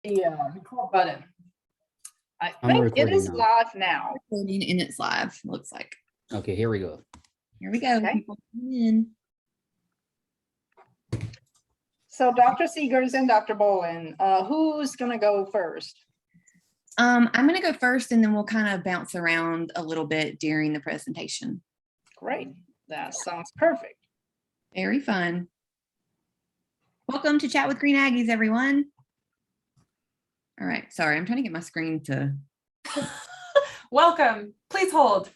the record button. I I'm think it recording is now. live now. Recording and it's live, looks like. Okay, here we go. Here we go. Okay. People coming in. So Dr. Segars and Dr. Bowling, who's going to go first? I'm going to go first and then we'll kind of bounce around a little bit during the presentation. Great. That sounds perfect. Very fun. Welcome to Chat with Green Aggies, everyone. All right, sorry, I'm trying to get my screen to. Welcome. Please hold.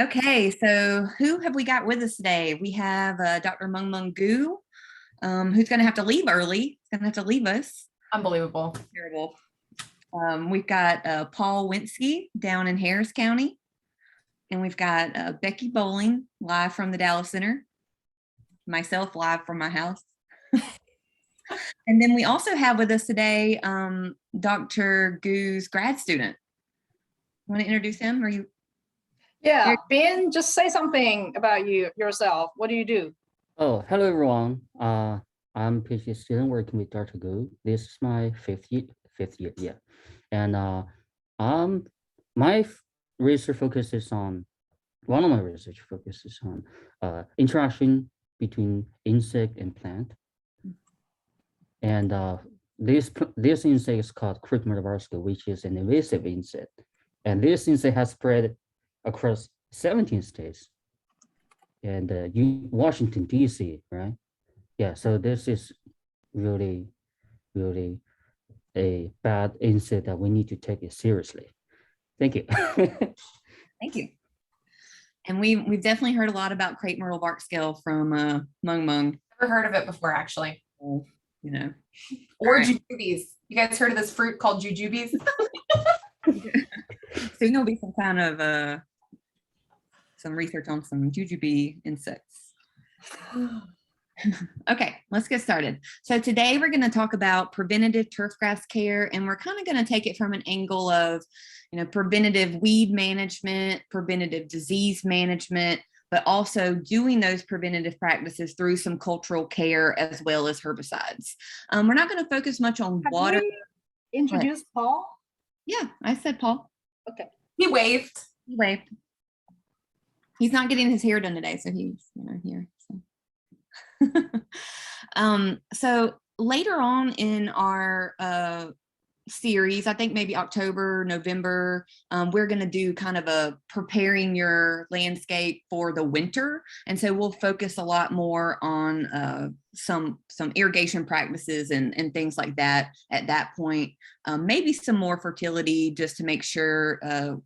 Okay, so who have we got with us today? We have Dr. Mung Mung Gu, who's going to have to leave early. He's going to have to leave us. Unbelievable. Terrible. We've got Paul Winsky down in Harris County. And we've got Becky Bowling live from the Dallas Center. Myself live from my house. And then we also have with us today Dr. Gu's grad student. Want to introduce him? Or you? Yeah, Ben, just say something about yourself. What do you do? Oh, hello everyone. I'm PhD student working with Dr. Gu. This is my fifth year, yeah. And my research focuses on, one of my research focuses on interaction between insect and plant. And this insect is called Crepe madawaska, which is an invasive insect. And this insect has spread across 17 states and Washington, D.C., right? Yeah, so this is really, really a bad insect that we need to take it seriously. Thank you. Thank you. And we've definitely heard a lot about crepe myrtle bark scale from Mung Mung. Never heard of it before, actually. You know. Or Right. jujubes. You guys heard of this fruit called jujubes? Soon there'll be some kind of some research on some jujube insects. Okay, let's get started. So today we're going to talk about preventative turfgrass care, and we're kind of going to take it from an angle of, you know, preventative weed management, preventative disease management, but also doing those preventative practices through some cultural care as well as herbicides. We're not going to focus much on Have water. we introduced Paul? Yeah, I said Paul. Okay. He waved. He waved. He's not getting his hair done today, so he's here. So. So later on in our series, I think maybe October, November, we're going to do kind of a preparing your landscape for the winter. And so we'll focus a lot more on some irrigation practices and things like that at that point. Maybe some more fertility just to make sure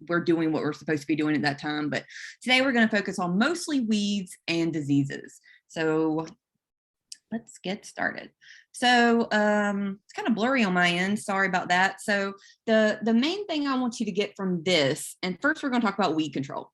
we're doing what we're supposed to be doing at that time. But today we're going to focus on mostly weeds and diseases. So let's get started. So it's kind of blurry on my end. Sorry about that. So the main thing I want you to get from this, and first we're going to talk about weed control,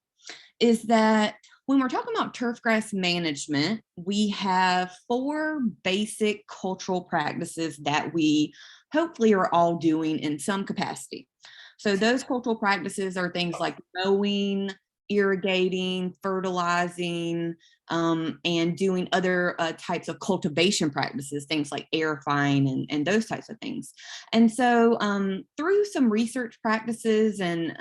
is that when we're talking about turfgrass management, we have 4 basic cultural practices that we hopefully are all doing in some capacity. So those cultural practices are things like mowing, irrigating, fertilizing, and doing other types of cultivation practices, things like aerifying and those types of things. And so through some research practices and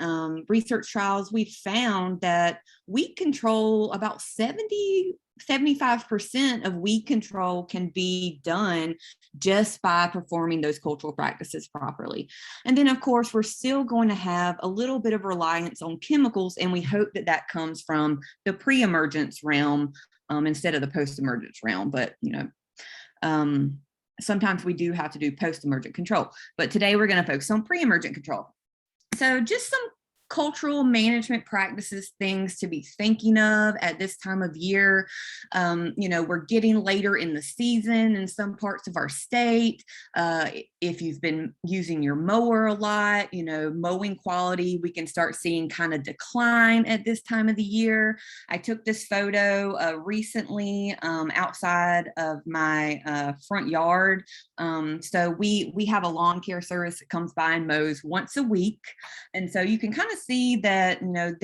research trials, we found that weed control, about 75% of weed control can be done just by performing those cultural practices properly. And then of course, we're still going to have a little bit of reliance on chemicals, and we hope that that comes from the pre-emergence realm instead of the post-emergence realm. But you know, sometimes we do have to do post-emergent control, but today we're going to focus on pre-emergent control. So just some cultural management practices, things to be thinking of at this time of year. You know, we're getting later in the season in some parts of our state. If you've been using your mower a lot, you know, mowing quality, we can start seeing kind of decline at this time of the year. I took this photo recently outside of my front yard. So we have a lawn care service that comes by and mows once a week. And so you can kind of see that, you know,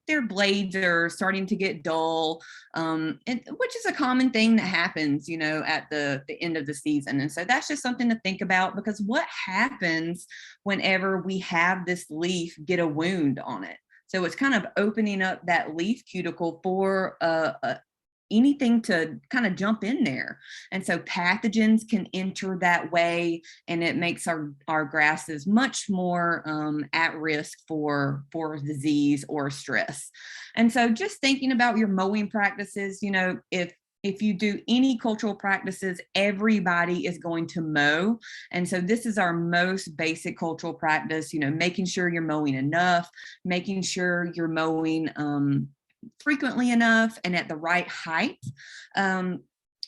their blades are starting to get dull, and which is a common thing that happens, you know, at the end of the season. And so that's just something to think about, because what happens whenever we have this leaf get a wound on it? So it's kind of opening up that leaf cuticle for anything to kind of jump in there. And so pathogens can enter that way, and it makes our grasses much more at risk for disease or stress. And so just thinking about your mowing practices, you know, if you do any cultural practices, everybody is going to mow. And so this is our most basic cultural practice, you know, making sure you're mowing enough, making sure you're mowing frequently enough and at the right height,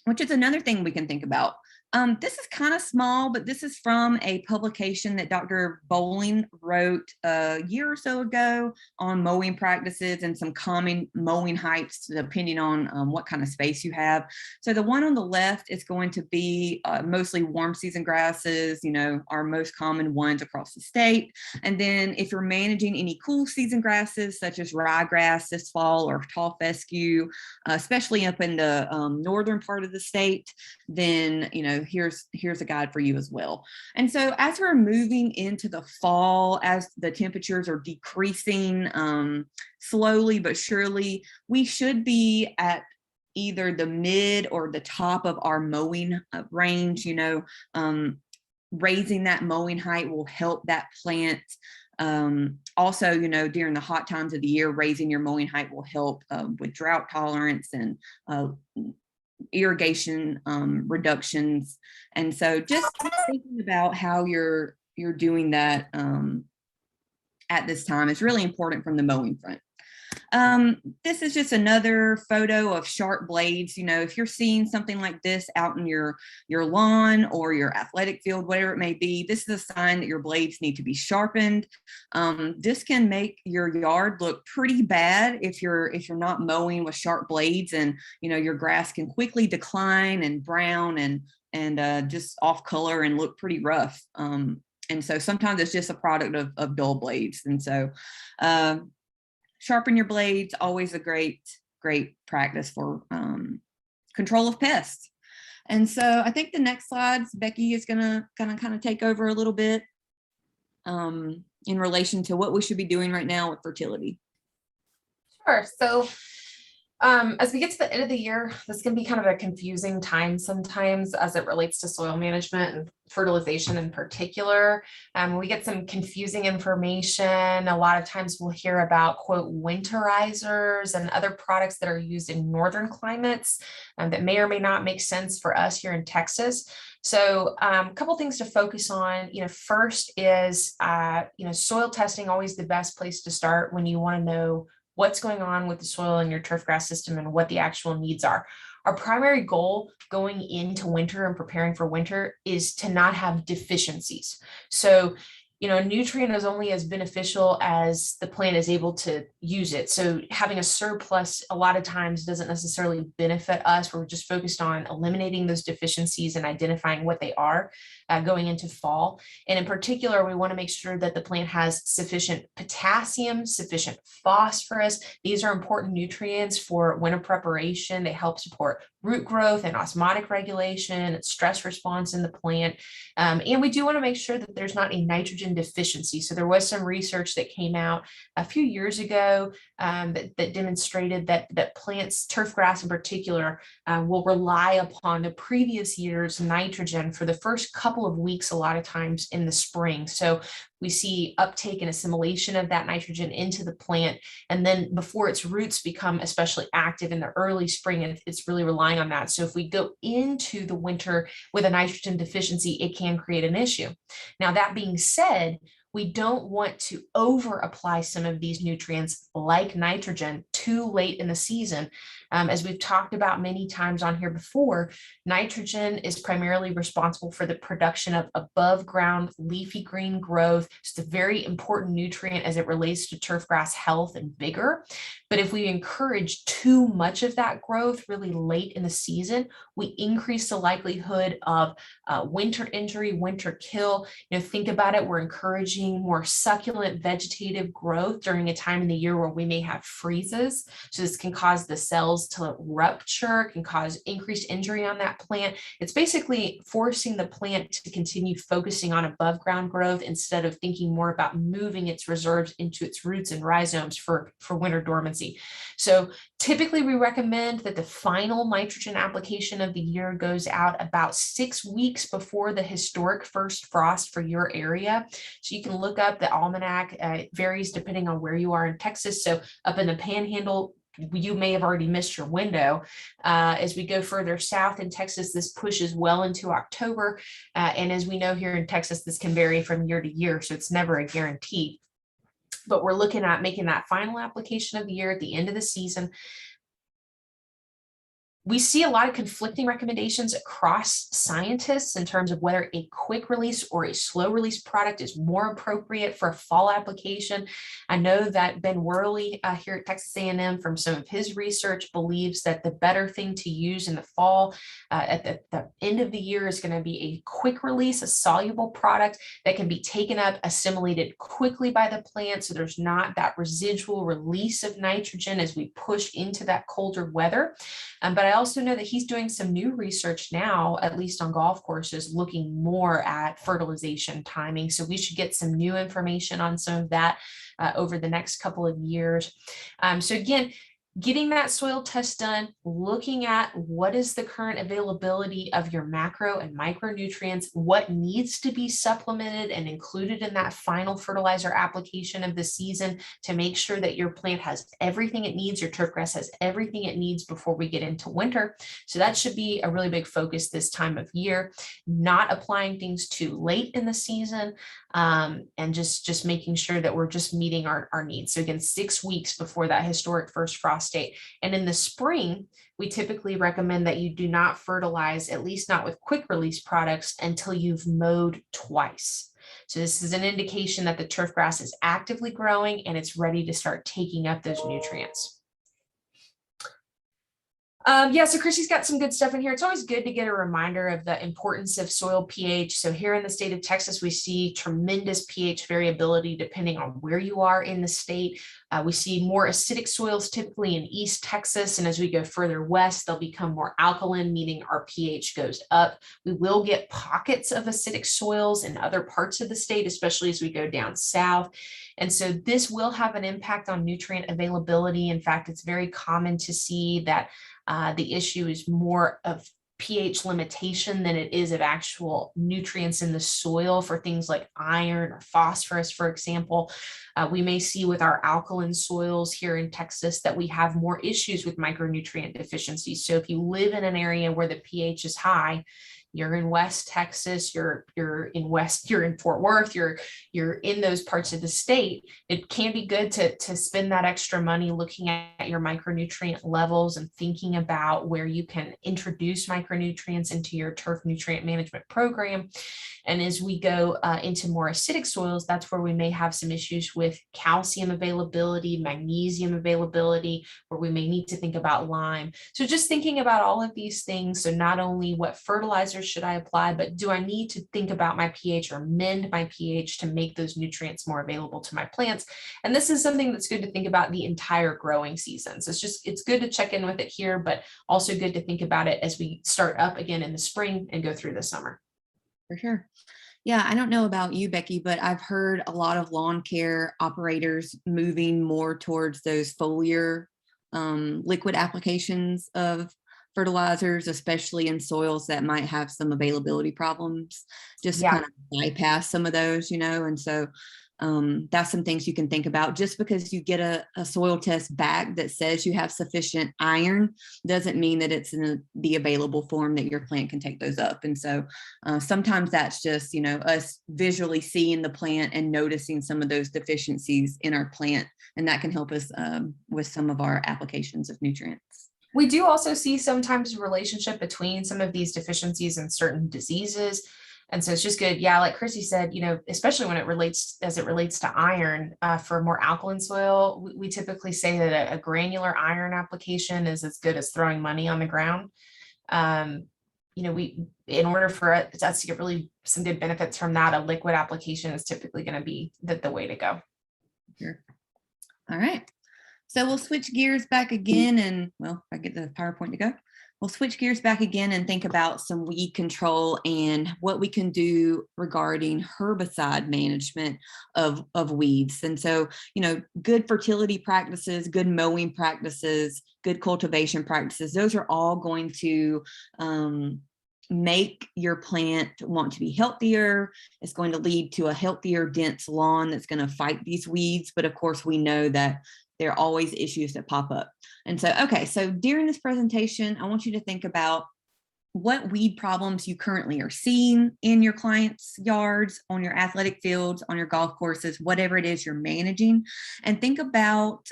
which is another thing we can think about. This is kind of small, but this is from a publication that Dr. Bowling wrote a year or so ago on mowing practices and some common mowing heights, depending on what kind of space you have. So the one on the left is going to be mostly warm season grasses, you know, our most common ones across the state. And then if you're managing any cool season grasses, such as ryegrass this fall or tall fescue, especially up in the northern part of the state, then, you know, here's a guide for you as well. And so as we're moving into the fall, as the temperatures are decreasing slowly but surely, we should be at either the mid or the top of our mowing range. You know, raising that mowing height will help that plant. Also, you know, during the hot times of the year, raising your mowing height will help with drought tolerance and irrigation reductions. And so just thinking about how you're doing that at this time is really important from the mowing front. This is just another photo of sharp blades. You know, if you're seeing something like this out in your lawn or your athletic field, whatever it may be, this is a sign that your blades need to be sharpened. This can make your yard look pretty bad if you're not mowing with sharp blades, and you know, your grass can quickly decline and brown and just off color and look pretty rough. And so sometimes it's just a product of dull blades. And so sharpen your blades, always a great practice for control of pests. And so I think the next slides, Becky is gonna kind of take over a little bit in relation to what we should be doing right now with fertility. Sure. So as we get to the end of the year, this can be kind of a confusing time sometimes as it relates to soil management and fertilization in particular. We get some confusing information. A lot of times we'll hear about, quote, winterizers and other products that are used in northern climates that may or may not make sense for us here in Texas. So a couple things to focus on. You know, first is, you know, soil testing, always the best place to start when you want to know what's going on with the soil in your turfgrass system and what the actual needs are. Our primary goal going into winter and preparing for winter is to not have deficiencies. So, you know, a nutrient is only as beneficial as the plant is able to use it. So having a surplus a lot of times doesn't necessarily benefit us. We're just focused on eliminating those deficiencies and identifying what they are going into fall. And in particular, we want to make sure that the plant has sufficient potassium, sufficient phosphorus. These are important nutrients for winter preparation. They help support root growth and osmotic regulation, stress response in the plant. And we do want to make sure that there's not a nitrogen deficiency. So there was some research that came out a few years ago that demonstrated that plants, turfgrass in particular, will rely upon the previous year's nitrogen for the first couple of weeks, a lot of times in the spring. So we see uptake and assimilation of that nitrogen into the plant. And then before its roots become especially active in the early spring, it's really relying on that. So if we go into the winter with a nitrogen deficiency, it can create an issue. Now, that being said, we don't want to over apply some of these nutrients like nitrogen too late in the season, As we've talked about many times on here before, nitrogen is primarily responsible for the production of above ground leafy green growth. It's a very important nutrient as it relates to turf grass health and vigor. But if we encourage too much of that growth really late in the season, we increase the likelihood of winter injury, winter kill. Think about it. We're encouraging more succulent vegetative growth during a time in the year where we may have freezes. So this can cause the cells to rupture, can cause increased injury on that plant. It's basically forcing the plant to continue focusing on above ground growth instead of thinking more about moving its reserves into its roots and rhizomes for winter dormancy. So typically we recommend that the final nitrogen application of the year goes out about 6 weeks before the historic first frost for your area. So you can look up the almanac. It varies depending on where you are in Texas. So up in the Panhandle, you may have already missed your window. As we go further south in Texas, this pushes well into October. And as we know here in Texas, this can vary from year to year. So it's never a guarantee. But we're looking at making that final application of the year at the end of the season. We see a lot of conflicting recommendations across scientists in terms of whether a quick release or a slow release product is more appropriate for a fall application. I know that Ben Worley here at Texas A&M from some of his research believes that the better thing to use in the fall at the end of the year is going to be a quick release, a soluble product that can be taken up, assimilated quickly by the plant. So there's not that residual release of nitrogen as we push into that colder weather. But I also know that he's doing some new research now, at least on golf courses, looking more at fertilization timing. So we should get some new information on some of that over the next couple of years. So again, getting that soil test done, looking at what is the current availability of your macro and micronutrients, what needs to be supplemented and included in that final fertilizer application of the season to make sure that your plant has everything it needs, your turfgrass has everything it needs before we get into winter. So that should be a really big focus this time of year, not applying things too late in the season, and just making sure that we're just meeting our needs. So again, 6 weeks before that historic first frost date. And in the spring, we typically recommend that you do not fertilize, at least not with quick release products, until you've mowed twice. So this is an indication that the turf grass is actively growing and it's ready to start taking up those nutrients. So Chrissie's got some good stuff in here. It's always good to get a reminder of the importance of soil pH. So here in the state of Texas, we see tremendous pH variability depending on where you are in the state. We see more acidic soils typically in East Texas. And as we go further west, they'll become more alkaline, meaning our pH goes up. We will get pockets of acidic soils in other parts of the state, especially as we go down south. And so this will have an impact on nutrient availability. In fact, it's very common to see that the issue is more of pH limitation than it is of actual nutrients in the soil for things like iron or phosphorus, for example. We may see with our alkaline soils here in Texas that we have more issues with micronutrient deficiency. So if you live in an area where the pH is high, you're in West Texas, you're in Fort Worth, you're in those parts of the state, it can be good to spend that extra money looking at your micronutrient levels and thinking about where you can introduce micronutrients into your turf nutrient management program. And as we go into more acidic soils, that's where we may have some issues with calcium availability, magnesium availability, where we may need to think about lime. So just thinking about all of these things. So not only what fertilizers should I apply, but do I need to think about my pH or mend my pH to make those nutrients more available to my plants? And this is something that's good to think about the entire growing season. So it's good to check in with it here, but also good to think about it as we start up again in the spring and go through the summer. For sure. Yeah, I don't know about you, Becky, but I've heard a lot of lawn care operators moving more towards those foliar liquid applications of fertilizers, especially in soils that might have some availability problems, just to kind of bypass some of those, and so that's some things you can think about. Just because you get a soil test back that says you have sufficient iron doesn't mean that it's in the available form that your plant can take those up. And so sometimes that's just, us visually seeing the plant and noticing some of those deficiencies in our plant. And that can help us with some of our applications of nutrients. We do also see sometimes a relationship between some of these deficiencies and certain diseases. And so it's just good. Yeah, like Chrissy said, especially when as it relates to iron, for more alkaline soil, we typically say that a granular iron application is as good as throwing money on the ground. In order for us to get really some good benefits from that, a liquid application is typically going to be the way to go. Sure. All right. So we'll switch gears back again and, well, if I get the PowerPoint to go, we'll switch gears back again and think about some weed control and what we can do regarding herbicide management of weeds. And so, good fertility practices, good mowing practices, good cultivation practices, those are all going to make your plant want to be healthier. It's going to lead to a healthier, dense lawn that's going to fight these weeds. But of course, we know that there are always issues that pop up. And so, okay, so during this presentation, I want you to think about what weed problems you currently are seeing in your clients' yards, on your athletic fields, on your golf courses, whatever it is you're managing, and think about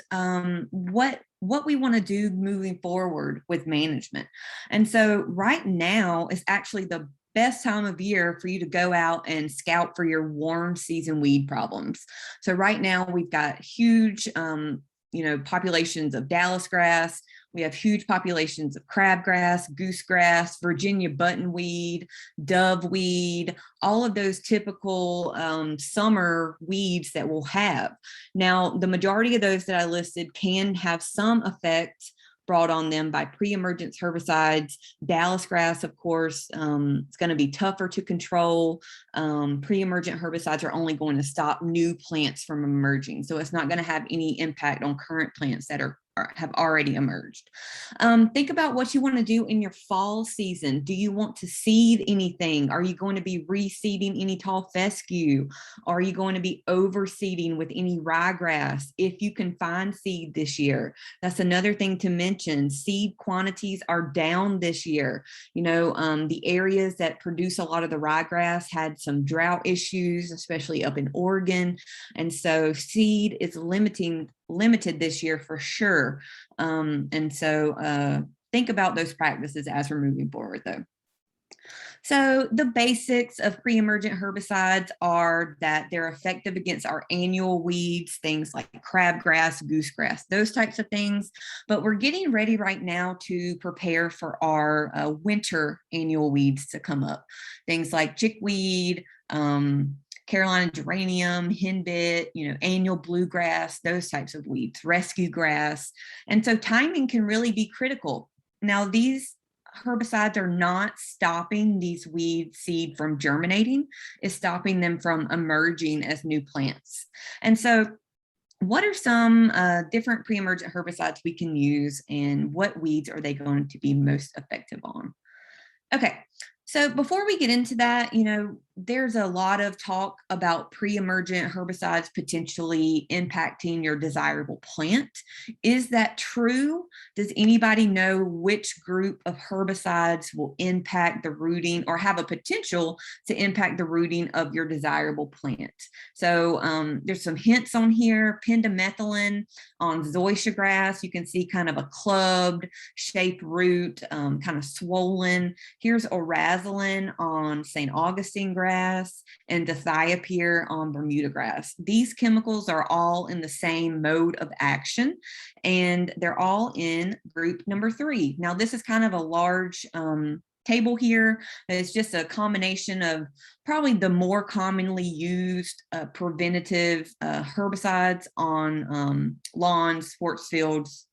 what we want to do moving forward with management. And so right now is actually the best time of year for you to go out and scout for your warm season weed problems. So right now we've got huge populations of Dallas grass. We have huge populations of crabgrass, goosegrass, Virginia buttonweed, doveweed, all of those typical summer weeds that we'll have. Now, the majority of those that I listed can have some effect brought on them by pre-emergence herbicides. Dallas grass, of course, it's going to be tougher to control. Pre-emergent herbicides are only going to stop new plants from emerging. So it's not going to have any impact on current plants that have already emerged. Think about what you want to do in your fall season. Do you want to seed anything? Are you going to be reseeding any tall fescue? Are you going to be overseeding with any ryegrass? If you can find seed this year, that's another thing to mention. Seed quantities are down this year. The areas that produce a lot of the ryegrass had some drought issues, especially up in Oregon. And so seed is limited this year for sure. And so think about those practices as we're moving forward though. So the basics of pre-emergent herbicides are that they're effective against our annual weeds, things like crabgrass, goosegrass, those types of things. But we're getting ready right now to prepare for our winter annual weeds to come up. Things like chickweed, Carolina geranium, henbit, annual bluegrass, those types of weeds, rescue grass. And so timing can really be critical. Now, these herbicides are not stopping these weed seed from germinating, it's stopping them from emerging as new plants. And so what are some different pre-emergent herbicides we can use, and what weeds are they going to be most effective on? Okay. So before we get into that, there's a lot of talk about pre-emergent herbicides potentially impacting your desirable plant. Is that true? Does anybody know which group of herbicides will impact the rooting or have a potential to impact the rooting of your desirable plant? So there's some hints on here. Pendimethalin on zoysia grass, you can see kind of a clubbed shaped root, kind of swollen. Here's orazolan on St. Augustine grass and dithiopyr on Bermuda grass. These chemicals are all in the same mode of action, and they're all in group number 3. Now, this is kind of a large table here. It's just a combination of probably the more commonly used preventative herbicides on lawns, sports fields,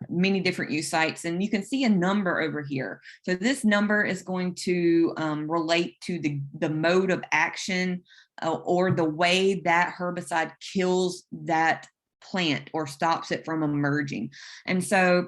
many different use sites. And you can see a number over here. So this number is going to relate to the mode of action or the way that herbicide kills that plant or stops it from emerging. And so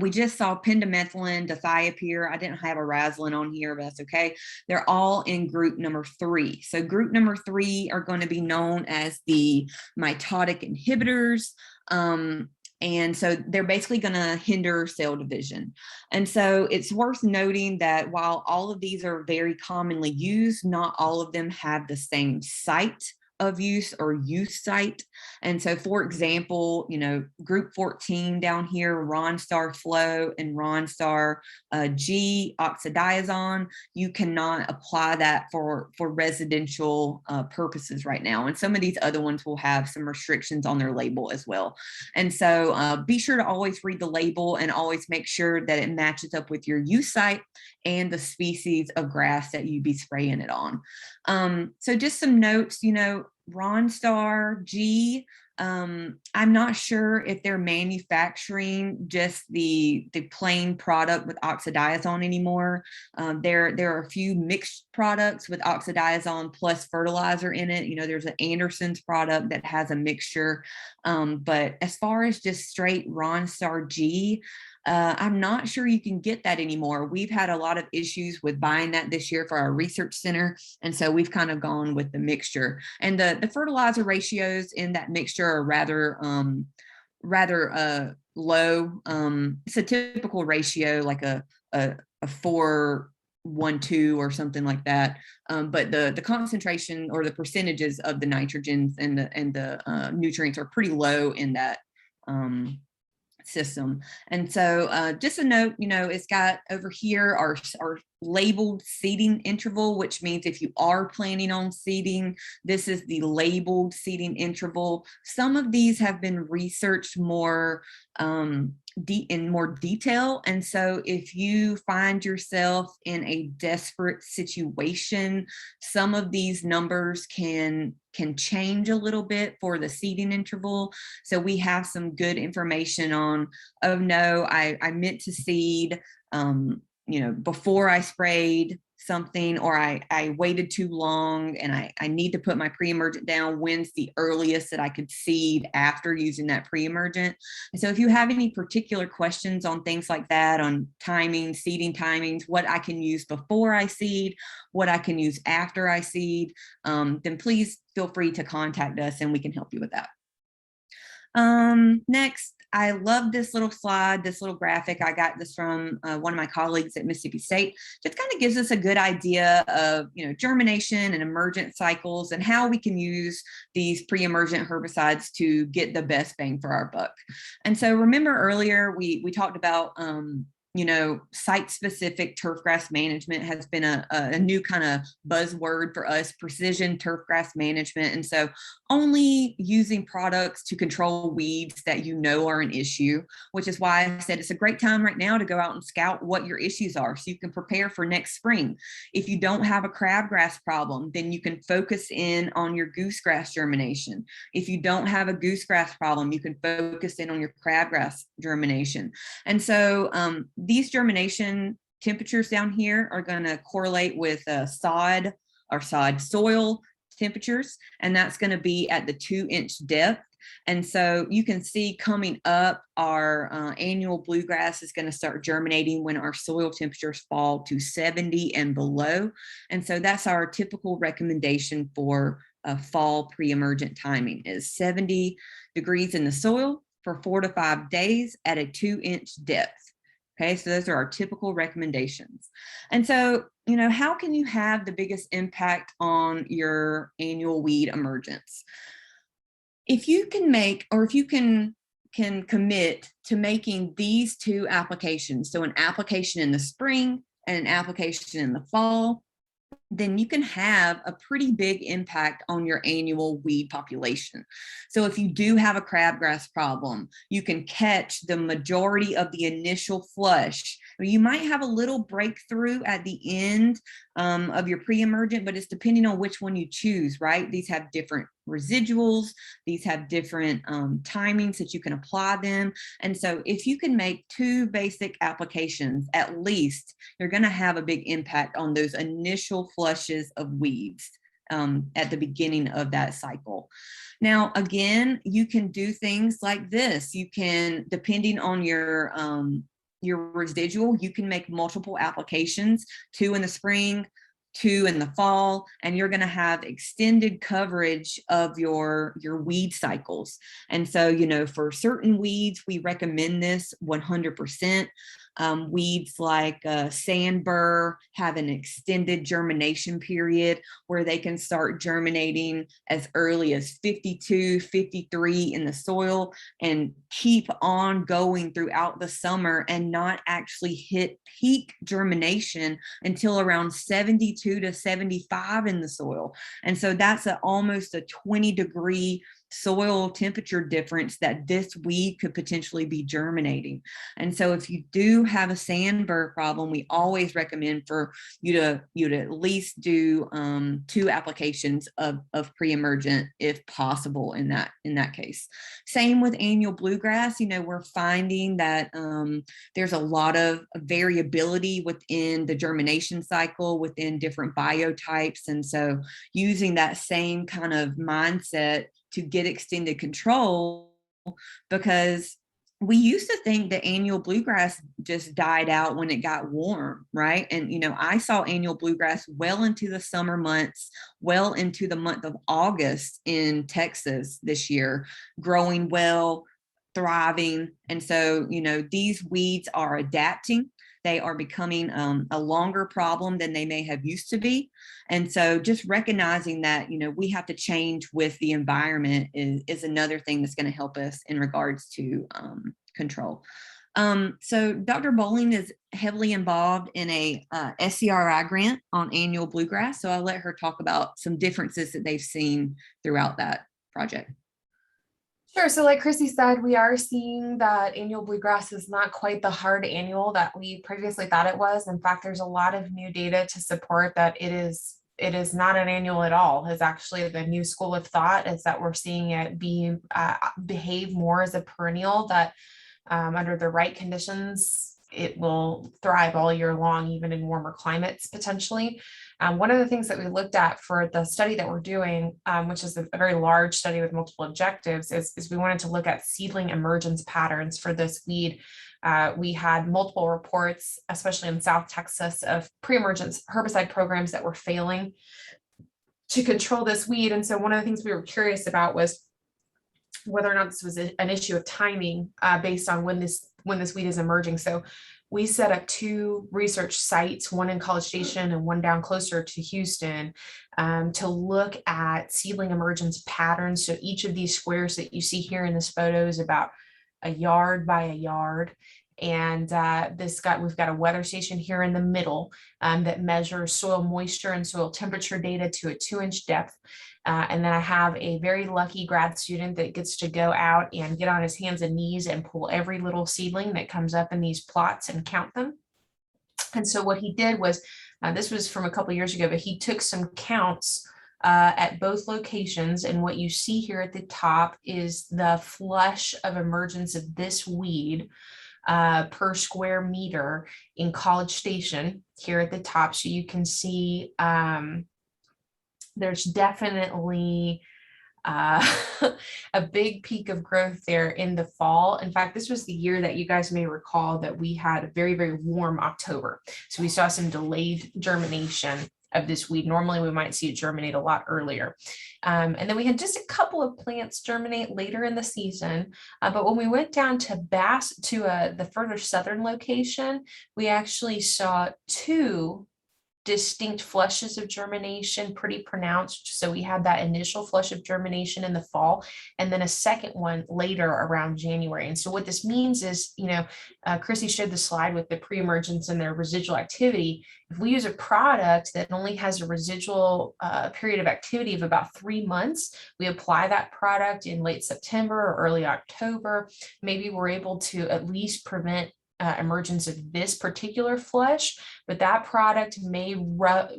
we just saw pendimethalin, dithiopyr. I didn't have orazolan on here, but that's okay. They're all in group number 3. So group number 3 are going to be known as the mitotic inhibitors. And so they're basically going to hinder cell division. And so it's worth noting that while all of these are very commonly used, not all of them have the same site of use or use site. And so, for example, group 14 down here, Ronstar Flow and Ronstar G oxadiazone, you cannot apply that for residential purposes right now. And some of these other ones will have some restrictions on their label as well. And so be sure to always read the label and always make sure that it matches up with your use site and the species of grass that you'd be spraying it on. So just some notes, Ronstar G, I'm not sure if they're manufacturing just the plain product with oxadiazone anymore. There are a few mixed products with oxadiazone plus fertilizer in it. There's an Anderson's product that has a mixture. But as far as just straight Ronstar G, I'm not sure you can get that anymore. We've had a lot of issues with buying that this year for our research center. And so we've kind of gone with the mixture. And the fertilizer ratios in that mixture are rather low. It's a typical ratio, like a 4:1:2 or something like that. But the concentration or the percentages of the nitrogens and the nutrients are pretty low in that system. And so just a note, it's got over here our labeled seeding interval, which means if you are planning on seeding, this is the labeled seeding interval. Some of these have been researched more in more detail. And so if you find yourself in a desperate situation, some of these numbers can change a little bit for the seeding interval. So we have some good information on, oh no, I meant to seed, before I sprayed something, or I waited too long and I need to put my pre-emergent down. When's the earliest that I could seed after using that pre-emergent? And so if you have any particular questions on things like that, on timing, seeding timings, what I can use before I seed, what I can use after I seed, then please feel free to contact us and we can help you with that. Next, I love this little slide, this little graphic. I got this from one of my colleagues at Mississippi State. Just kind of gives us a good idea of, germination and emergent cycles and how we can use these pre-emergent herbicides to get the best bang for our buck. And so remember earlier, we talked about, site-specific turfgrass management has been a new kind of buzzword for us, precision turfgrass management. And so only using products to control weeds that are an issue, which is why I said it's a great time right now to go out and scout what your issues are so you can prepare for next spring. If you don't have a crabgrass problem, then you can focus in on your goosegrass germination. If you don't have a goosegrass problem, you can focus in on your crabgrass germination. And so these germination temperatures down here are going to correlate with sod soil temperatures, and that's going to be at the 2-inch depth. And so you can see coming up, our annual bluegrass is going to start germinating when our soil temperatures fall to 70 and below. And so that's our typical recommendation for fall pre-emergent timing is 70 degrees in the soil for 4 to 5 days at a 2-inch depth. Okay, so those are our typical recommendations. And so, how can you have the biggest impact on your annual weed emergence? If you can commit to making these 2 applications, so an application in the spring and an application in the fall, then you can have a pretty big impact on your annual weed population. So if you do have a crabgrass problem, you can catch the majority of the initial flush. You might have a little breakthrough at the end of your pre-emergent, but it's depending on which one you choose, right? These have different residuals. These have different timings that you can apply them. And so if you can make 2 basic applications, at least, you're going to have a big impact on those initial flushes of weeds at the beginning of that cycle. Now, again, you can do things like this. You can, depending on your residual, you can make multiple applications, 2 in the spring, 2 in the fall, and you're going to have extended coverage of your weed cycles. And so, for certain weeds, we recommend this 100%. Weeds like sand burr have an extended germination period where they can start germinating as early as 52, 53 in the soil and keep on going throughout the summer and not actually hit peak germination until around 72 to 75 in the soil. And so that's almost a 20-degree soil temperature difference that this weed could potentially be germinating. And so if you do have a sand burr problem, we always recommend for you to at least do 2 applications of pre-emergent if possible in that case. Same with annual bluegrass. We're finding that there's a lot of variability within the germination cycle within different biotypes. And so using that same kind of mindset to get extended control, because we used to think that annual bluegrass just died out when it got warm, right? And, I saw annual bluegrass well into the summer months, well into the month of August in Texas this year, growing well, thriving. And so, these weeds are adapting. They are becoming a longer problem than they may have used to be. And so just recognizing that, we have to change with the environment is another thing that's going to help us in regards to control. So Dr. Bowling is heavily involved in a SCRI grant on annual bluegrass. So I'll let her talk about some differences that they've seen throughout that project. Sure. So like Chrissie said, we are seeing that annual bluegrass is not quite the hard annual that we previously thought it was. In fact, there's a lot of new data to support that it is not an annual at all. Is actually the new school of thought is that we're seeing it behave more as a perennial that under the right conditions, it will thrive all year long, even in warmer climates potentially. One of the things that we looked at for the study that we're doing, which is a very large study with multiple objectives, is we wanted to look at seedling emergence patterns for this weed. We had multiple reports, especially in South Texas, of pre-emergence herbicide programs that were failing to control this weed. And so one of the things we were curious about was whether or not this was an issue of timing based on when this weed is emerging. So we set up 2 research sites, one in College Station and one down closer to Houston, to look at seedling emergence patterns. So each of these squares that you see here in this photo is about a yard by a yard. And we've got a weather station here in the middle that measures soil moisture and soil temperature data to a 2-inch depth. And then I have a very lucky grad student that gets to go out and get on his hands and knees and pull every little seedling that comes up in these plots and count them. And so what he did was, this was from a couple years ago, but he took some counts at both locations. And what you see here at the top is the flush of emergence of this weed per square meter in College Station here at the top. So you can see there's definitely a big peak of growth there in the fall. In fact, this was the year that you guys may recall that we had a very, very warm October. So we saw some delayed germination of this weed. Normally we might see it germinate a lot earlier. And then we had just a couple of plants germinate later in the season. But when we went down to the further southern location, we actually saw 2 distinct flushes of germination, pretty pronounced. So we had that initial flush of germination in the fall, and then a second one later around January. And so what this means is, Chrissie showed the slide with the pre-emergence and their residual activity. If we use a product that only has a residual period of activity of about 3 months, we apply that product in late September or early October, maybe we're able to at least prevent emergence of this particular flush, but that product may no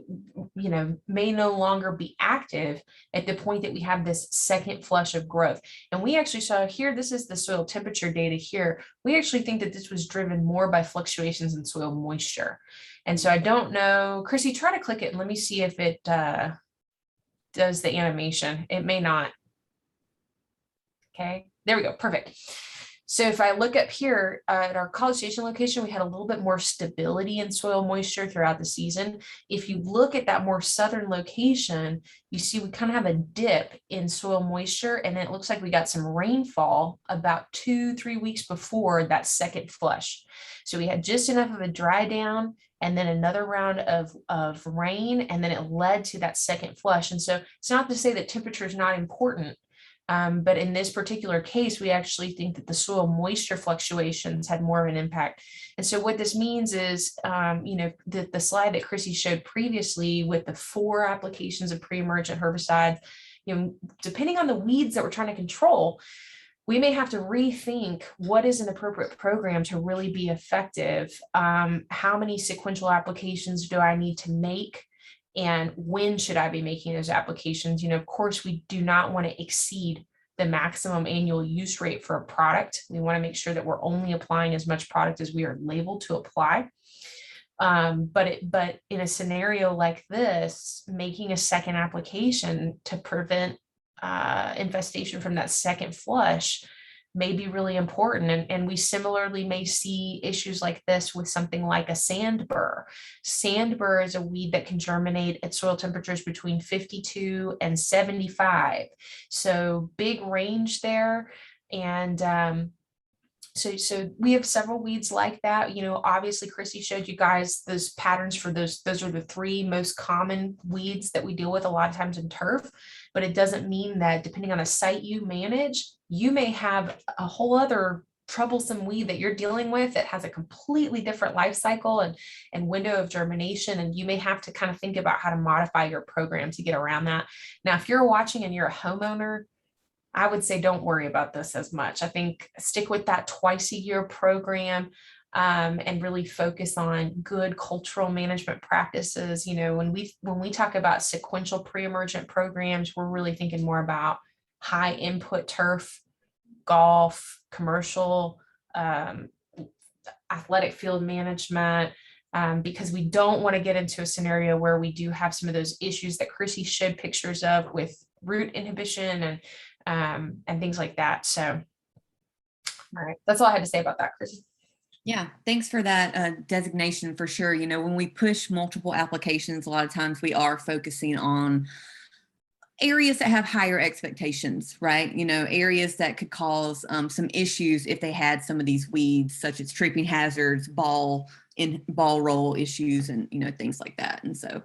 longer be active at the point that we have this second flush of growth. And we actually saw here, this is the soil temperature data here. We actually think that this was driven more by fluctuations in soil moisture. And so I don't know, Chrissie, try to click it and let me see if it does the animation. It may not. Okay, there we go, perfect. So if I look up here at our College Station location, we had a little bit more stability in soil moisture throughout the season. If you look at that more southern location, you see we kind of have a dip in soil moisture, and it looks like we got some rainfall about 2-3 weeks before that second flush. So we had just enough of a dry down and then another round of rain, and then it led to that second flush. And so it's not to say that temperature is not important, but in this particular case, we actually think that the soil moisture fluctuations had more of an impact. And so what this means is, the slide that Chrissie showed previously with the 4 applications of pre-emergent herbicides, depending on the weeds that we're trying to control, we may have to rethink what is an appropriate program to really be effective. How many sequential applications do I need to make? And when should I be making those applications? Of course, we do not want to exceed the maximum annual use rate for a product. We want to make sure that we're only applying as much product as we are labeled to apply. But in a scenario like this, making a second application to prevent infestation from that second flush may be really important. And we similarly may see issues like this with something like a sand burr. Sand burr is a weed that can germinate at soil temperatures between 52 and 75. So big range there. And so we have several weeds like that. Obviously Chrissie showed you guys those patterns for those are the 3 most common weeds that we deal with a lot of times in turf, but it doesn't mean that depending on the site you manage, you may have a whole other troublesome weed that you're dealing with that has a completely different life cycle and window of germination. And you may have to kind of think about how to modify your program to get around that. Now, if you're watching and you're a homeowner, I would say don't worry about this as much. I think stick with that twice-a-year program and really focus on good cultural management practices. When we talk about sequential pre-emergent programs, we're really thinking more about high input turf, golf, commercial, athletic field management, because we don't want to get into a scenario where we do have some of those issues that Chrissie showed pictures of with root inhibition and things like that. So, all right, that's all I had to say about that, Chrissie. Yeah, thanks for that designation for sure. When we push multiple applications, a lot of times we are focusing on areas that have higher expectations, right? Areas that could cause some issues if they had some of these weeds, such as tripping hazards, ball roll issues, and things like that. And so,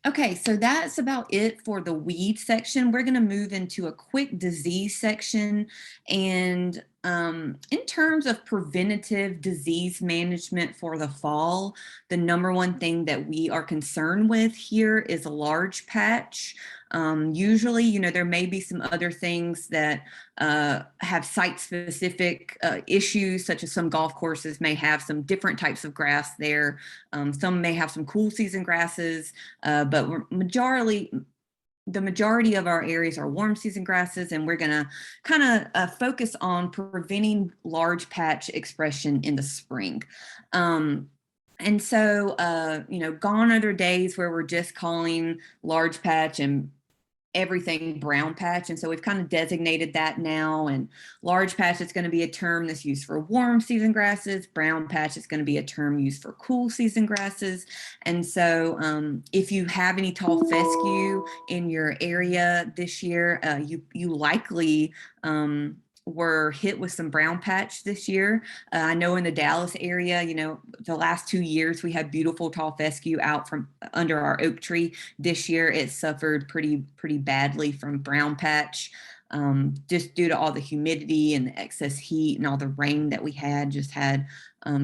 okay, so that's about it for the weed section. We're going to move into a quick disease section. And in terms of preventative disease management for the fall, the number one thing that we are concerned with here is a large patch. Usually, there may be some other things that have site-specific issues, such as some golf courses may have some different types of grass there. Some may have some cool season grasses, but the majority of our areas are warm season grasses, and we're going to kind of focus on preventing large patch expression in the spring. And so, gone are the days where we're just calling large patch and everything brown patch. And so we've kind of designated that now. And large patch is going to be a term that's used for warm season grasses. Brown patch is going to be a term used for cool season grasses. And so if you have any tall fescue in your area this year, you likely were hit with some brown patch this year. I know in the Dallas area, the last 2 years we had beautiful tall fescue out from under our oak tree. This year it suffered pretty badly from brown patch, just due to all the humidity and the excess heat and all the rain that we had. Just had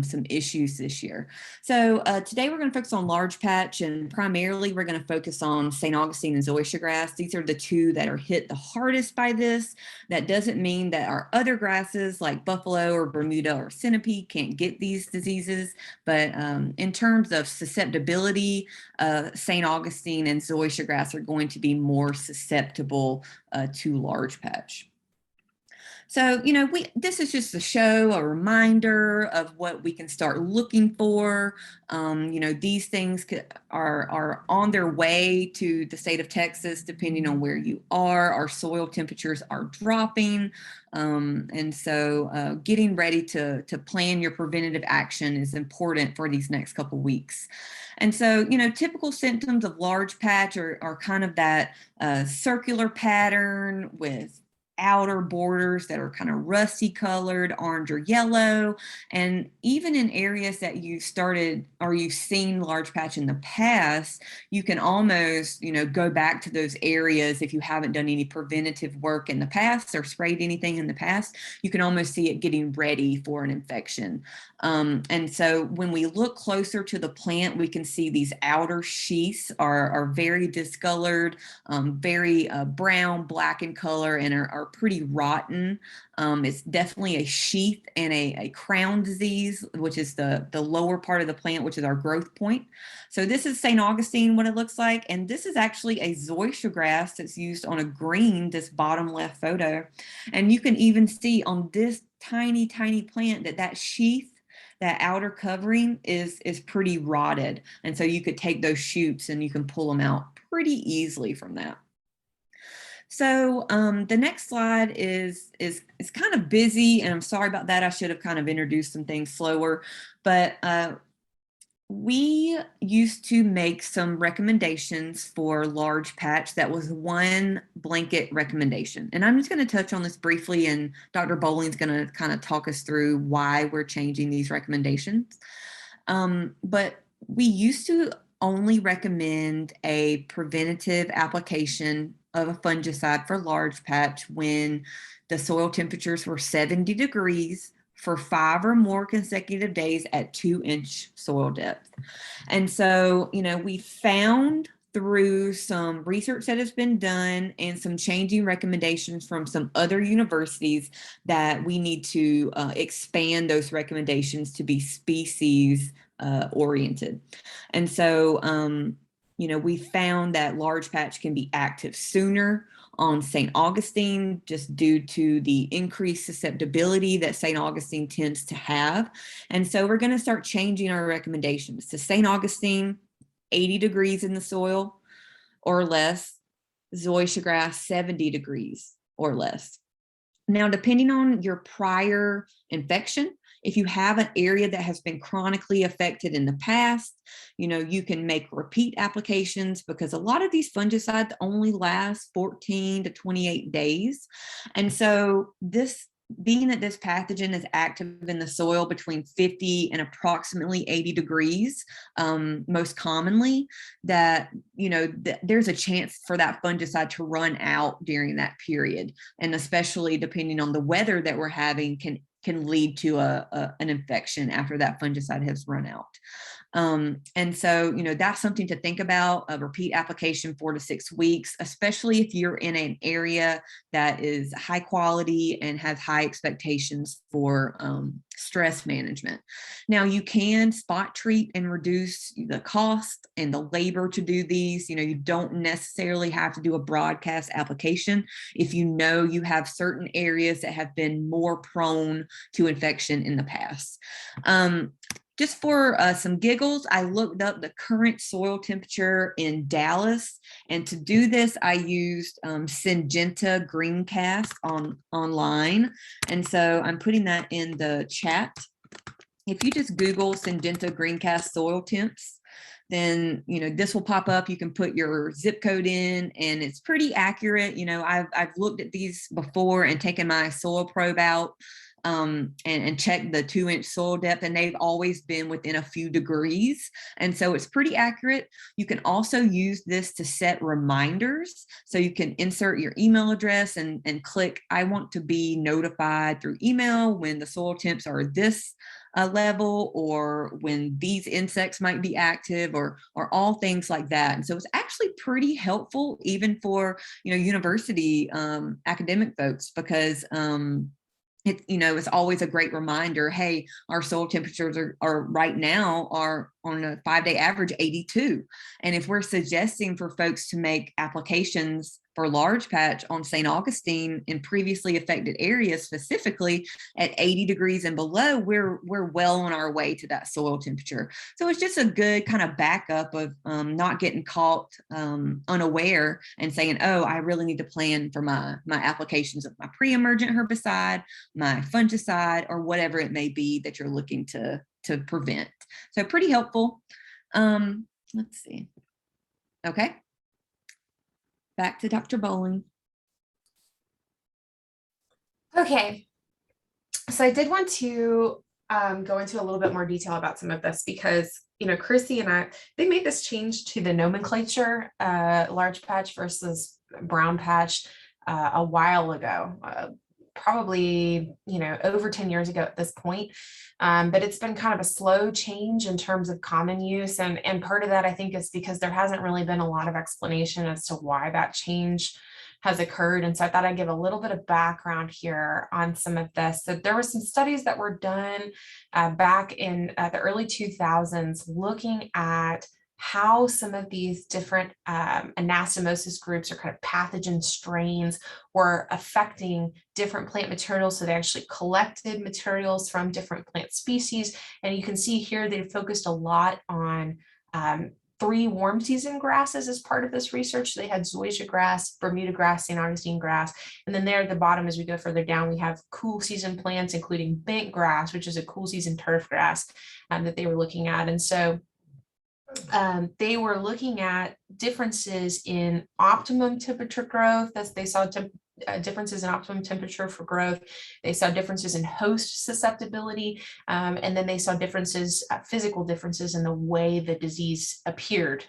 some issues this year. So today we're going to focus on large patch, and primarily we're going to focus on St. Augustine and zoysia grass. These are the 2 that are hit the hardest by this. That doesn't mean that our other grasses like buffalo or Bermuda or centipede can't get these diseases, but in terms of susceptibility, St. Augustine and zoysia grass are going to be more susceptible to large patch. So, this is just a show, a reminder of what we can start looking for. These things are on their way to the state of Texas, depending on where you are. Our soil temperatures are dropping. And so getting ready to plan your preventative action is important for these next couple weeks. And so, typical symptoms of large patch are kind of that circular pattern with outer borders that are kind of rusty colored, orange or yellow. And even in areas that you've seen large patch in the past, you can almost, go back to those areas if you haven't done any preventative work in the past or sprayed anything in the past. You can almost see it getting ready for an infection. And so when we look closer to the plant, we can see these outer sheaths are very discolored, very brown, black in color, and are pretty rotten. It's definitely a sheath and a crown disease, which is the lower part of the plant, which is our growth point. So this is St. Augustine, what it looks like. And this is actually a zoysia grass that's used on a green, this bottom left photo. And you can even see on this tiny, tiny plant that sheath, that outer covering is pretty rotted. And so you could take those shoots and you can pull them out pretty easily from that. So the next slide is kind of busy, and I'm sorry about that. I should have kind of introduced some things slower, but we used to make some recommendations for large patch. That was one blanket recommendation. And I'm just going to touch on this briefly, and Dr. Bowling's going to kind of talk us through why we're changing these recommendations. But we used to only recommend a preventative application of a fungicide for large patch when the soil temperatures were 70 degrees for 5 or more consecutive days at 2-inch soil depth. And so, we found through some research that has been done and some changing recommendations from some other universities that we need to expand those recommendations to be species oriented. And so, we found that large patch can be active sooner on St. Augustine just due to the increased susceptibility that St. Augustine tends to have. And so we're going to start changing our recommendations to St. Augustine, 80 degrees in the soil or less, zoysia grass, 70 degrees or less. Now, depending on your prior infection, if you have an area that has been chronically affected in the past, you can make repeat applications because a lot of these fungicides only last 14 to 28 days. And so being that this pathogen is active in the soil between 50 and approximately 80 degrees, most commonly, that, there's a chance for that fungicide to run out during that period. And especially depending on the weather that we're having can lead to an infection after that fungicide has run out. And so, that's something to think about, a repeat application 4 to 6 weeks, especially if you're in an area that is high quality and has high expectations for stress management. Now, you can spot treat and reduce the cost and the labor to do these. You don't necessarily have to do a broadcast application if you have certain areas that have been more prone to infection in the past. Just for some giggles, I looked up the current soil temperature in Dallas. And to do this, I used Syngenta Greencast online. And so I'm putting that in the chat. If you just Google Syngenta Greencast soil temps, then, this will pop up. You can put your zip code in and it's pretty accurate. I've looked at these before and taken my soil probe out and check the 2-inch soil depth, and they've always been within a few degrees. And so it's pretty accurate. You can also use this to set reminders. So you can insert your email address and click, I want to be notified through email when the soil temps are this level, or when these insects might be active, or all things like that. And so it's actually pretty helpful even for, university academic folks, because it's always a great reminder. Hey, our soil temperatures are right now are on a 5-day average 82. And if we're suggesting for folks to make applications for large patch on St. Augustine in previously affected areas, specifically at 80 degrees and below, we're well on our way to that soil temperature. So it's just a good kind of backup of not getting caught unaware and saying, oh, I really need to plan for my applications of my pre-emergent herbicide, my fungicide, or whatever it may be that you're looking to prevent. So pretty helpful. Let's see. Okay. Back to Dr. Bowling. Okay, so I did want to go into a little bit more detail about some of this because, you know, Chrissie and they made this change to the nomenclature, large patch versus brown patch a while ago, probably, you know, over 10 years ago at this point. But it's been kind of a slow change in terms of common use. And part of that, I think, is because there hasn't really been a lot of explanation as to why that change has occurred. And so I thought I'd give a little bit of background here on some of this. So there were some studies that were done back in the early 2000s looking at how some of these different anastomosis groups or kind of pathogen strains were affecting different plant materials. So they actually collected materials from different plant species. And you can see here, they focused a lot on 3 warm season grasses as part of this research. They had zoysia grass, Bermuda grass, St. Augustine grass. And then there at the bottom, as we go further down, we have cool season plants, including bent grass, which is a cool season turf grass that they were looking at. And so they were looking at differences in optimum temperature growth, as they saw differences in optimum temperature for growth. They saw differences in host susceptibility, and then they saw differences, physical differences in the way the disease appeared,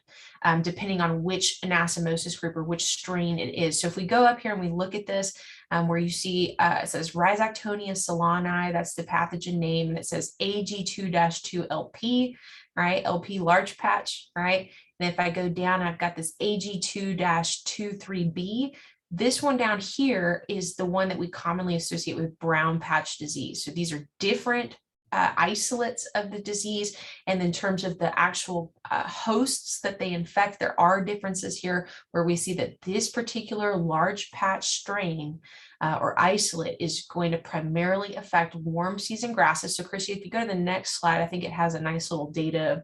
depending on which anastomosis group or which strain it is. So if we go up here and we look at this, where you see it says Rhizoctonia solani, that's the pathogen name, and it says AG2-2 LP, right? LP large patch, right? And if I go down, I've got this AG2-23B. This one down here is the one that we commonly associate with brown patch disease. So these are different isolates of the disease. And in terms of the actual hosts that they infect, there are differences here where we see that this particular large patch strain or isolate is going to primarily affect warm season grasses. So Chrissie, if you go to the next slide, I think it has a nice little data.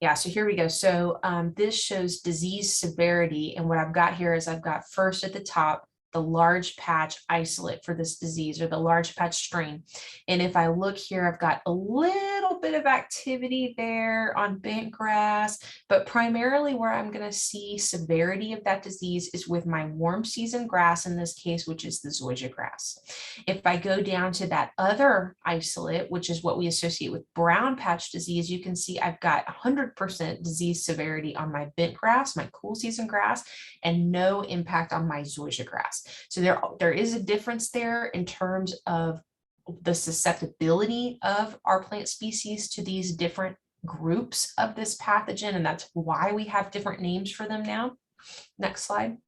Yeah, so here we go. So this shows disease severity. And what I've got here is I've got first at the top, the large patch isolate for this disease or the large patch strain. And if I look here, I've got a little bit of activity there on bent grass, but primarily where I'm going to see severity of that disease is with my warm season grass in this case, which is the zoysia grass. If I go down to that other isolate, which is what we associate with brown patch disease, you can see I've got 100% disease severity on my bent grass, my cool season grass, and no impact on my zoysia grass. So there is a difference there in terms of the susceptibility of our plant species to these different groups of this pathogen, and that's why we have different names for them now. Next slide.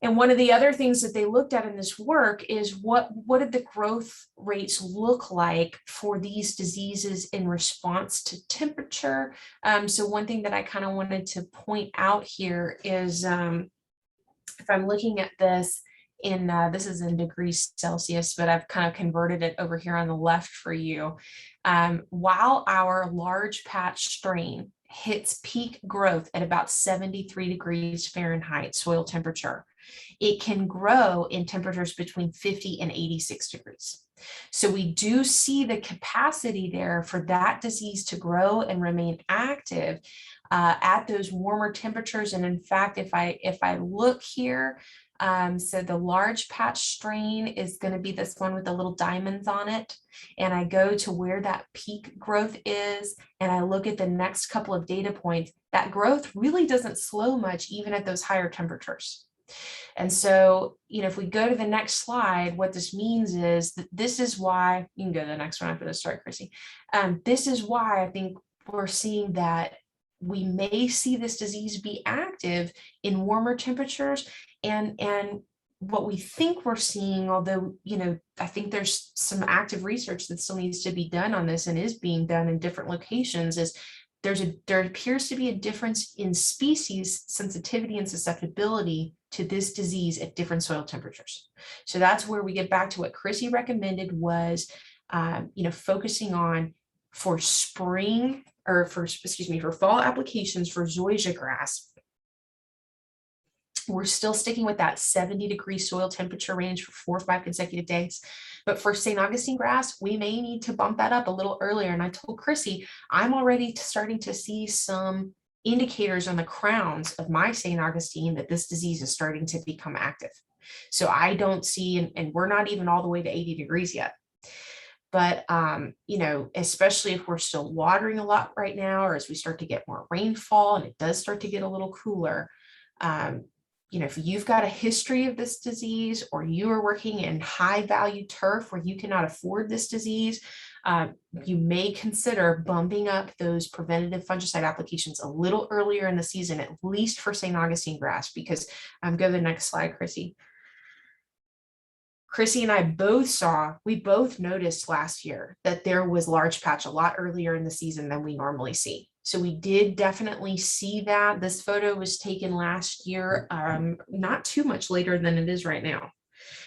And one of the other things that they looked at in this work is what did the growth rates look like for these diseases in response to temperature? So one thing that I kind of wanted to point out here is if I'm looking at this in, this is in degrees Celsius, but I've kind of converted it over here on the left for you. While our large patch strain hits peak growth at about 73 degrees Fahrenheit soil temperature, it can grow in temperatures between 50 and 86 degrees. So we do see the capacity there for that disease to grow and remain active at those warmer temperatures. And in fact, if I look here, so the large patch strain is going to be this one with the little diamonds on it. And I go to where that peak growth is, and I look at the next couple of data points, that growth really doesn't slow much even at those higher temperatures. And so, you know, if we go to the next slide, what this means is that this is why, you can go to the next one after this, sorry, Chrissie. This is why I think we're seeing that we may see this disease be active in warmer temperatures, and what we think we're seeing, although, you know, I think there's some active research that still needs to be done on this and is being done in different locations, is there appears to be a difference in species sensitivity and susceptibility to this disease at different soil temperatures. So that's where we get back to what Chrissie recommended was, focusing on for spring or for fall applications for zoysia grass. We're still sticking with that 70-degree soil temperature range for 4 or 5 consecutive days. But for St. Augustine grass, we may need to bump that up a little earlier. And I told Chrissie, I'm already starting to see some indicators on the crowns of my St. Augustine that this disease is starting to become active. So I don't see, and we're not even all the way to 80 degrees yet. But, especially if we're still watering a lot right now, or as we start to get more rainfall and it does start to get a little cooler, if you've got a history of this disease, or you are working in high value turf where you cannot afford this disease, you may consider bumping up those preventative fungicide applications a little earlier in the season, at least for St. Augustine grass, because go to the next slide, Chrissie. Chrissie and I we both noticed last year that there was large patch a lot earlier in the season than we normally see. So we did definitely see that. This photo was taken last year, not too much later than it is right now.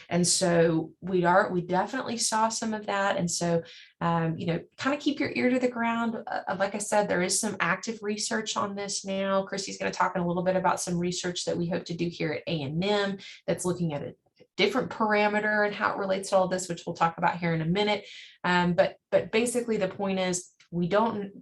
And so we definitely saw some of that. And so, kind of keep your ear to the ground. Like I said, there is some active research on this now. Chrissie's going to talk a little bit about some research that we hope to do here at A&M that's looking at a different parameter and how it relates to all this, which we'll talk about here in a minute. But basically the point is we don't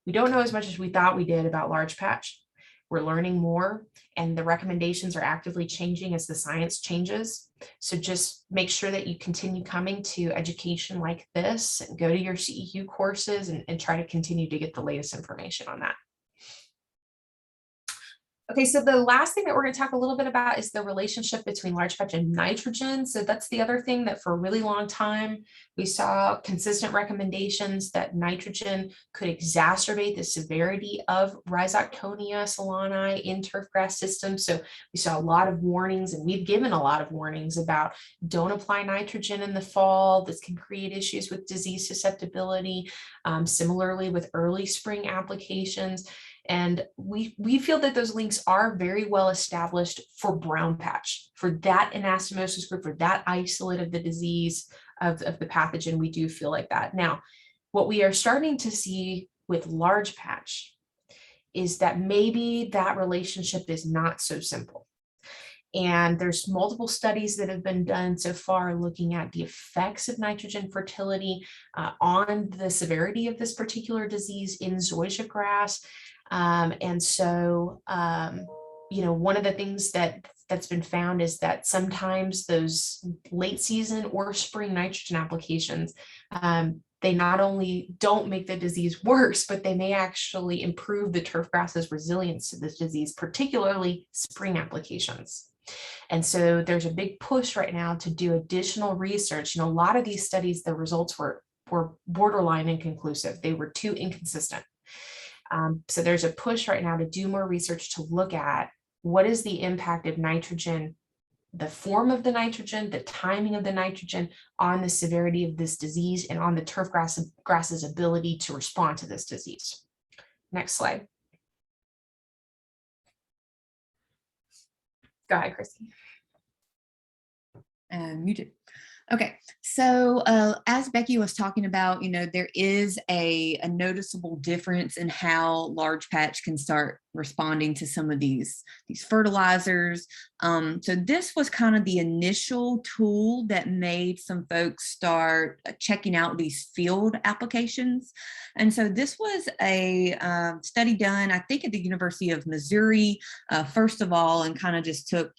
know as much as we thought we did about large patch. We're learning more, and the recommendations are actively changing as the science changes. So just make sure that you continue coming to education like this and go to your CEU courses and try to continue to get the latest information on that. Okay, so the last thing that we're going to talk a little bit about is the relationship between large patch and nitrogen. So that's the other thing that for a really long time, we saw consistent recommendations that nitrogen could exacerbate the severity of Rhizoctonia solani in turfgrass systems. So we saw a lot of warnings, and we've given a lot of warnings about don't apply nitrogen in the fall. This can create issues with disease susceptibility. Similarly with early spring applications. And we feel that those links are very well established for brown patch, for that anastomosis group, for that isolate of the disease of the pathogen. We do feel like that. Now, what we are starting to see with large patch is that maybe that relationship is not so simple. And there's multiple studies that have been done so far looking at the effects of nitrogen fertility on the severity of this particular disease in zoysia grass. And so, one of the things that's been found is that sometimes those late season or spring nitrogen applications, they not only don't make the disease worse, but they may actually improve the turf grass's resilience to this disease, particularly spring applications. And so there's a big push right now to do additional research. A lot of these studies, the results were borderline inconclusive. They were too inconsistent. So there's a push right now to do more research to look at what is the impact of nitrogen, the form of the nitrogen, the timing of the nitrogen on the severity of this disease and on the turf grass's ability to respond to this disease. Next slide. Go ahead, Chrissie. Muted. Okay, so as Becky was talking about, there is a noticeable difference in how large patch can start responding to some of these fertilizers. So this was kind of the initial tool that made some folks start checking out these field applications. And so this was a study done, I think, at the University of Missouri, first of all, and kind of just took,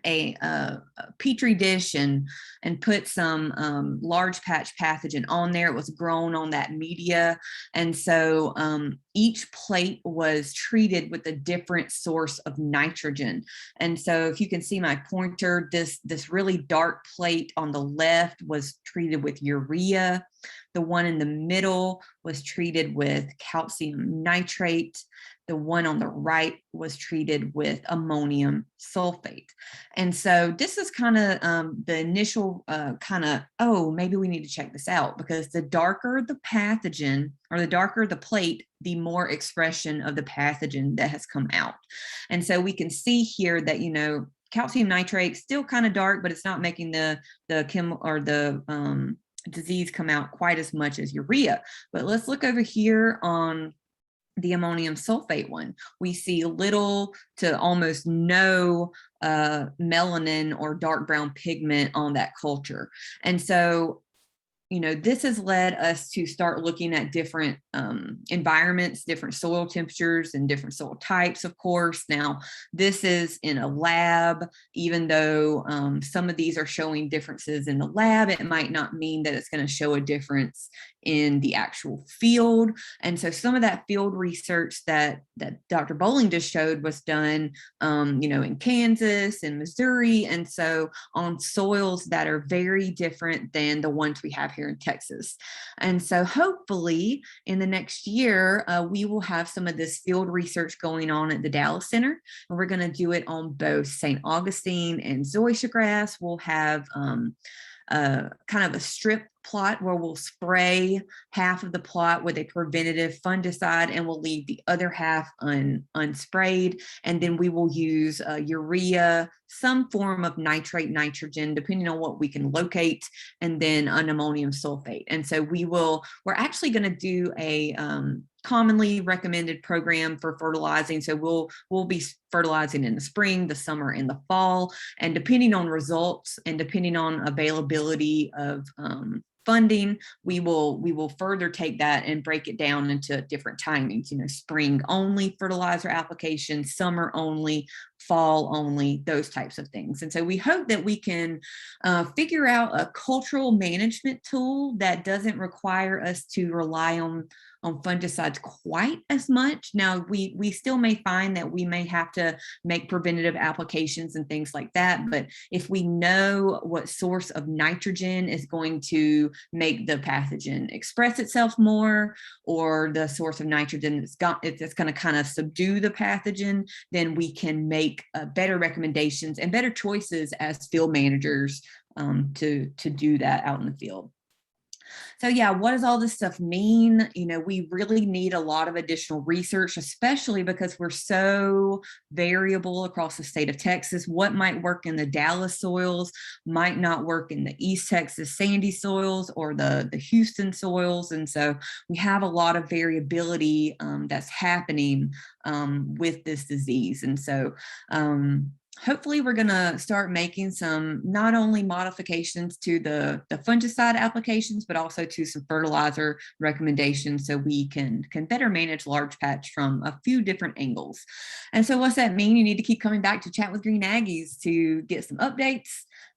a petri dish and put some large patch pathogen on there. It was grown on that media, and so each plate was treated with a different source of nitrogen. And so if you can see my pointer, this really dark plate on the left was treated with urea. The one in the middle was treated with calcium nitrate. The one on the right was treated with ammonium sulfate. And so this is kind of the initial maybe we need to check this out, because the darker the pathogen or the darker the plate, the more expression of the pathogen that has come out. And so we can see here that, calcium nitrate still kind of dark, but it's not making the disease come out quite as much as urea. But let's look over here on the ammonium sulfate one. We see little to almost no melanin or dark brown pigment on that culture. And so, this has led us to start looking at different environments, different soil temperatures, and different soil types, of course. Now, this is in a lab. Even though some of these are showing differences in the lab, it might not mean that it's going to show a difference in the actual field. And so some of that field research that Dr. Bowling just showed was done, in Kansas and Missouri. And so on soils that are very different than the ones we have here in Texas. And so hopefully in the next year, we will have some of this field research going on at the Dallas Center. And we're going to do it on both St. Augustine and zoysia grass. We'll have kind of a strip plot where we'll spray half of the plot with a preventative fungicide and we'll leave the other half unsprayed. And then we will use urea, some form of nitrate, nitrogen, depending on what we can locate, and then an ammonium sulfate. And so we're actually going to do a commonly recommended program for fertilizing. So we'll be fertilizing in the spring, the summer, and the fall. And depending on results and depending on availability of funding, we will further take that and break it down into different timings, spring only fertilizer application, summer only, fall only, those types of things. And so we hope that we can figure out a cultural management tool that doesn't require us to rely on fungicides quite as much. Now, we still may find that we may have to make preventative applications and things like that. But if we know what source of nitrogen is going to make the pathogen express itself more, or the source of nitrogen that's going to kind of subdue the pathogen, then we can make better recommendations and better choices as field managers to do that out in the field. So yeah, what does all this stuff mean? We really need a lot of additional research, especially because we're so variable across the state of Texas. What might work in the Dallas soils might not work in the East Texas sandy soils or the Houston soils. And so we have a lot of variability that's happening with this disease. And so hopefully we're going to start making some not only modifications to the fungicide applications, but also to some fertilizer recommendations so we can better manage large patch from a few different angles. And so what's that mean? You need to keep coming back to Chat with Green Aggies to get some updates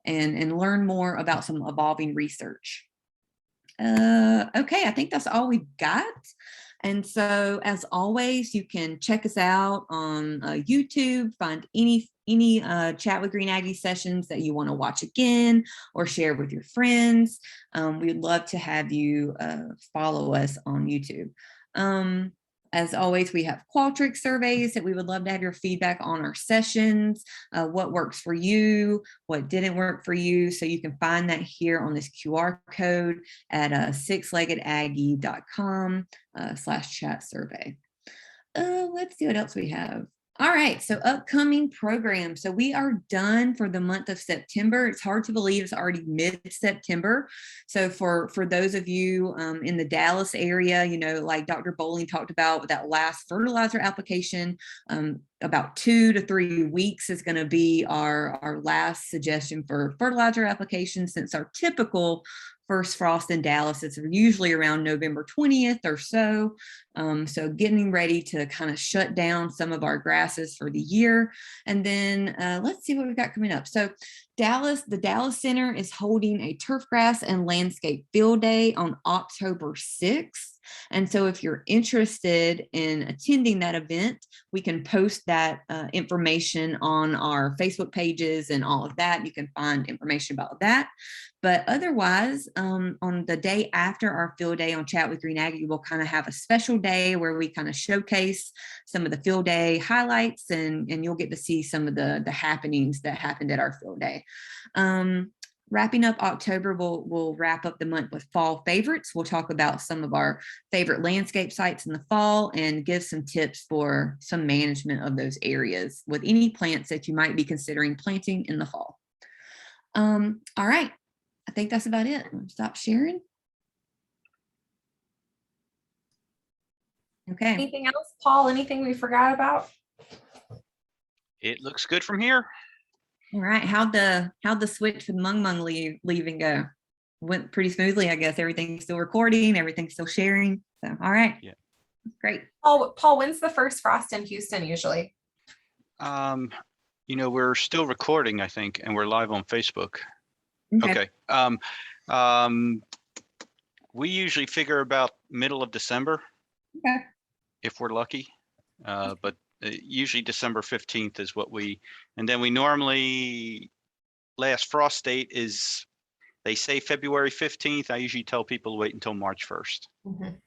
and learn more about some evolving research. Okay, I think that's all we've got. And so as always, you can check us out on YouTube, find any Chat with Green Aggie sessions that you want to watch again or share with your friends. We'd love to have you follow us on YouTube. As always, we have Qualtrics surveys that we would love to have your feedback on our sessions, what works for you, what didn't work for you. So you can find that here on this QR code at sixleggedaggie.com/chat survey. Let's see what else we have. All right, so upcoming programs. So we are done for the month of September. It's hard to believe it's already mid-September. So for those of you in the Dallas area, like Dr. Bowling talked about with that last fertilizer application, about 2 to 3 weeks is going to be our last suggestion for fertilizer application, since our typical first frost in Dallas is usually around November 20th or so. So getting ready to kind of shut down some of our grasses for the year. And then let's see what we've got coming up. So the Dallas Center is holding a turf grass and landscape field day on October 6th. And so if you're interested in attending that event, we can post that information on our Facebook pages and all of that. You can find information about that. But otherwise, on the day after our field day on Chat with Green Aggie, we'll kind of have a special day where we kind of showcase some of the field day highlights, and you'll get to see some of the happenings that happened at our field day. wrapping up October, we'll wrap up the month with fall favorites. We'll talk about some of our favorite landscape sites in the fall and give some tips for some management of those areas with any plants that you might be considering planting in the fall. All right, I think that's about it. Stop sharing. Okay. Anything else, Paul? Anything we forgot about? It looks good from here. All right. How'd the switch with Mung leaving go? Went pretty smoothly, I guess. Everything's still recording, everything's still sharing. So, all right. Yeah. Great. Paul, when's the first frost in Houston usually? You know, we're still recording, I think, and we're live on Facebook. Okay. We usually figure about middle of December. Okay. If we're lucky. But usually December 15th is what and then we normally, last frost date is, they say February 15th. I usually tell people to wait until March 1st. Mhm.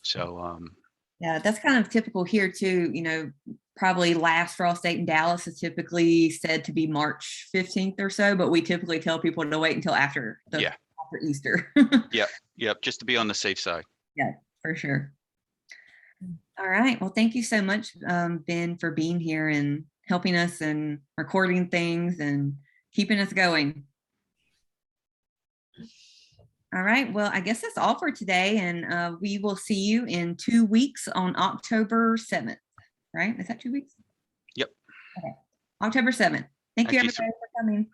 So, Yeah, that's kind of typical here too. You know, probably last frost date in Dallas is typically said to be March 15th or so, but we typically tell people to wait until after Easter. Yep, just to be on the safe side. Yeah, for sure. All right. Well, thank you so much, Ben, for being here and helping us and recording things and keeping us going. All right. Well, I guess that's all for today. And we will see you in 2 weeks on October 7th, right? Is that 2 weeks? Yep. Okay. October 7th. Thank you, Actually, everybody, for coming.